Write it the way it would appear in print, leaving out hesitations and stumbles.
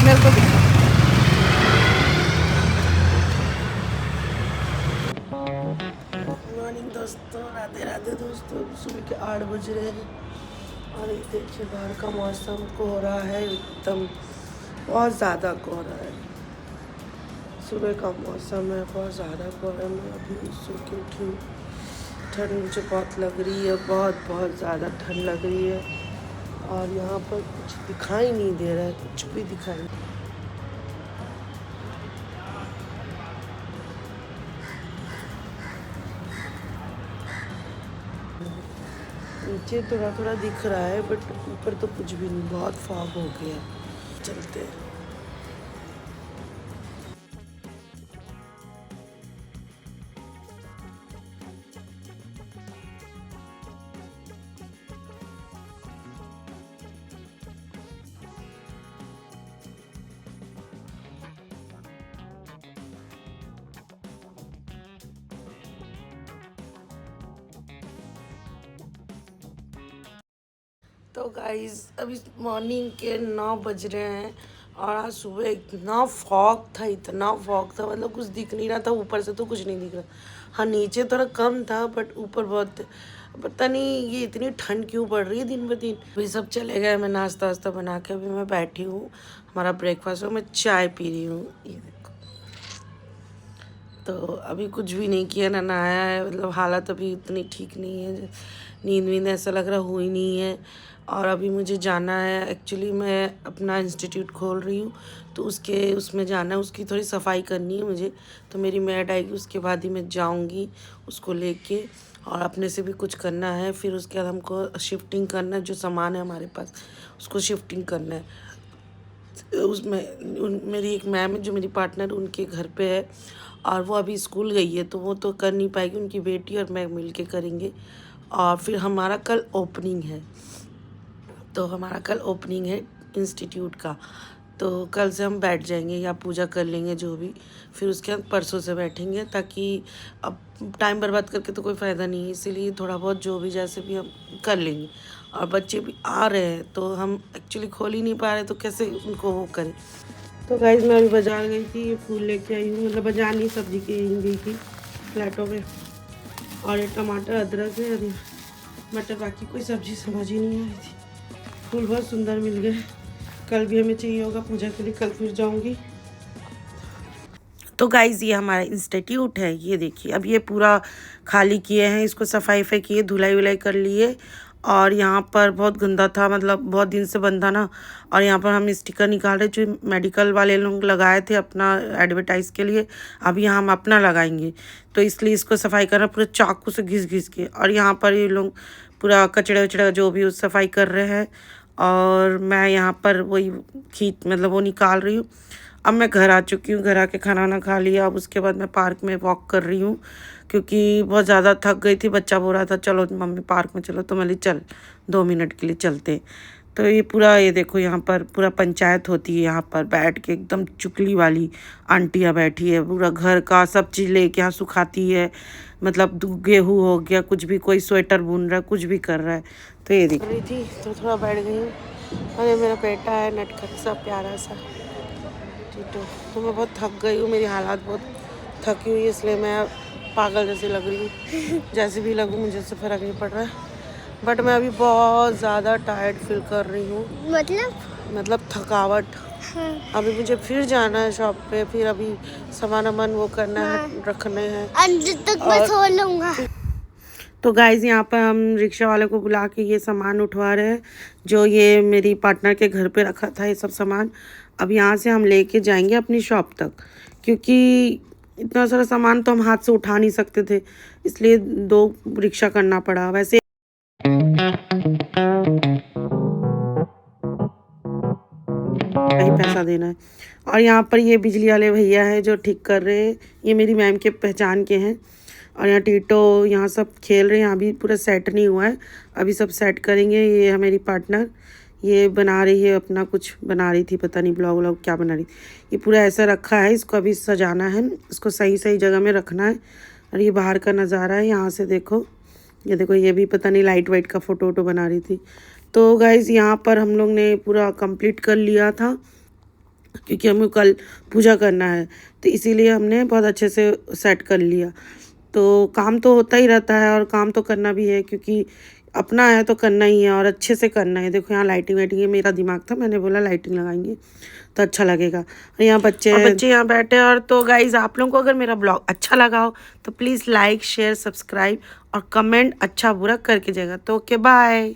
मेरे को दिखा। मॉर्निंग दोस्तों, राधे राधे दोस्तों। सुबह के 8 बज रहे हैं और ये देखिए बाहर का मौसम कोहरा है, एकदम बहुत ज़्यादा कोहरा है। सुबह का मौसम है, बहुत ज़्यादा कोहरा। मैं अभी सो के उठी हूँ। ठंड मुझे बहुत लग रही है, बहुत बहुत ज़्यादा ठंड लग रही है। और यहाँ पर कुछ दिखाई नहीं दे रहा है, कुछ भी दिखाई नहीं। नीचे थोड़ा थोड़ा दिख रहा है बट ऊपर तो कुछ भी नहीं, बहुत फॉग हो गया है। चलते हैं। तो गाइस अभी मॉर्निंग के 9 बज रहे हैं और आज सुबह इतना फॉग था, मतलब कुछ दिख नहीं रहा था। ऊपर से तो कुछ नहीं दिख रहा। हाँ, नीचे थोड़ा कम था बट ऊपर बहुत। पता नहीं ये इतनी ठंड क्यों पड़ रही है दिन ब दिन। अभी सब चले गए, मैं नाश्ता वास्ता बना के अभी मैं बैठी हूँ। हमारा ब्रेकफास्ट हो, मैं चाय पी रही हूँ। ये देखो, तो अभी कुछ भी नहीं किया, ना नहाया है। मतलब हालत अभी इतनी ठीक नहीं है, नींद वींद ऐसा लग रहा हुई नहीं है। और अभी मुझे जाना है, एक्चुअली मैं अपना इंस्टीट्यूट खोल रही हूँ तो उसमें जाना है, उसकी थोड़ी सफाई करनी है मुझे। तो मेरी मैड आएगी, उसके बाद ही मैं जाऊँगी उसको लेके। और अपने से भी कुछ करना है, फिर उसके बाद हमको शिफ्टिंग करना है। जो सामान है हमारे पास उसको शिफ्टिंग करना है। मेरी एक मैम है जो मेरी पार्टनर, उनके घर पे है और वो अभी स्कूल गई है तो वो तो कर नहीं पाएगी। उनकी बेटी और मैं मिल के करेंगे। और फिर हमारा कल ओपनिंग है, तो हमारा कल ओपनिंग है इंस्टीट्यूट का। तो कल से हम बैठ जाएंगे या पूजा कर लेंगे जो भी। फिर उसके बाद परसों से बैठेंगे, ताकि अब टाइम बर्बाद करके तो कोई फ़ायदा नहीं है। इसीलिए थोड़ा बहुत जो भी जैसे भी हम कर लेंगे। और बच्चे भी आ रहे हैं तो हम एक्चुअली खोल ही नहीं पा रहे, तो कैसे उनको वो करें। तो गाइस मैं अभी बाज़ार गई थी, ये फूल लेके आई हूँ। मतलब बाज़ार नहीं, सब्जी के यहीं गई थी फ्लैटों में। और ये टमाटर, अदरक है और मटर, बाकी कोई सब्जी समझ ही नहीं आ रही थी। फूल बहुत सुंदर मिल गए। कल भी हमें चाहिए होगा पूजा के लिए, कल फिर जाऊंगी। तो गाइज ये हमारा इंस्टीट्यूट है, ये देखिए। अब ये पूरा खाली किए हैं, इसको सफाई वफाई किए, धुलाई वुलाई कर लिए। और यहाँ पर बहुत गंदा था, मतलब बहुत दिन से बंद था ना। और यहाँ पर हम स्टिकर निकाल रहे, जो मेडिकल वाले लोग लगाए थे अपना एडवर्टाइज के लिए। अब यहाँ हम अपना लगाएंगे, तो इसलिए इसको सफाई करना पूरा चाकू से घिस घिस के। और यहाँ पर ये लोग पूरा कचड़ा वचड़ा जो भी उस सफाई कर रहे हैं। और मैं यहाँ पर वही मतलब वो निकाल रही हूँ। अब मैं घर आ चुकी हूँ, घर आके खाना वाना खा लिया। अब उसके बाद मैं पार्क में वॉक कर रही हूँ, क्योंकि बहुत ज़्यादा थक गई थी। बच्चा बोल रहा था चलो मम्मी पार्क में चलो, तो मैं बोली चल 2 मिनट के लिए चलते। तो ये पूरा, ये देखो यहाँ पर पूरा पंचायत होती है। यहाँ पर बैठ के एकदम चुगली वाली आंटियाँ बैठी है, पूरा घर का सब चीज़ लेके यहाँ सुखाती है। मतलब गेहूँ हो गया, कुछ भी, कोई स्वेटर बुन रहा है, कुछ भी कर रहा है। तो ये देख रही थी तो थोड़ा बैठ गई हूँ। अरे मेरा बेटा है नटखट सा, प्यारा सा टीटू। तो मैं बहुत थक गई हूँ, मेरी हालत बहुत थकी हुई है, इसलिए मैं पागल जैसी लग रही हूँ। जैसे भी लगूँ मुझे इससे फ़र्क नहीं पड़ रहा है, बट मैं अभी बहुत ज़्यादा टायर्ड फील कर रही हूँ। मतलब थकावट। हाँ। अभी मुझे फिर जाना है शॉप पे, फिर अभी सामान वामान वो करना है, रखने हैं। अंदर तक मैं सो लूँगा। तो गाइज यहाँ पर हम रिक्शा वाले को बुला के ये सामान उठवा रहे हैं, जो ये मेरी पार्टनर के घर पे रखा था ये सब सामान। अब यहाँ से हम लेके जाएंगे अपनी शॉप तक, क्योंकि इतना सारा सामान तो हम हाथ से उठा नहीं सकते थे, इसलिए 2 रिक्शा करना पड़ा। वैसे ही पैसा देना है। और यहाँ पर ये बिजली वाले भैया हैं जो ठीक कर रहे हैं, ये मेरी मैम के पहचान के हैं। और यहाँ टीटो यहाँ सब खेल रहे हैं, अभी पूरा सेट नहीं हुआ है, अभी सब सेट करेंगे। ये है मेरी पार्टनर, ये बना रही है अपना, कुछ बना रही थी, पता नहीं ब्लॉग व्लॉग क्या बना रही। ये पूरा ऐसा रखा है, इसको अभी सजाना है, इसको सही सही जगह में रखना है। और ये बाहर का नज़ारा है, यहाँ से देखो, ये देखो, ये भी पता नहीं लाइट वाइट का फ़ोटो वोटो बना रही थी। तो गाइज़ यहाँ पर हम लोग ने पूरा कंप्लीट कर लिया था। क्योंकि हमें कल पूजा करना है, तो इसीलिए हमने बहुत अच्छे से सेट कर लिया। तो काम तो होता ही रहता है और काम तो करना भी है, क्योंकि अपना है तो करना ही है और अच्छे से करना है। देखो यहाँ लाइटिंग वाइटिंग, ये मेरा दिमाग था, मैंने बोला लाइटिंग लगाएंगे तो अच्छा लगेगा। और यहाँ बच्चे यहाँ बैठे। और तो गाइज़, आप लोगों को अगर मेरा ब्लॉग अच्छा लगा हो तो प्लीज़ लाइक शेयर सब्सक्राइब और कमेंट अच्छा बुरा करके जाएगा। तो ओके, बाय।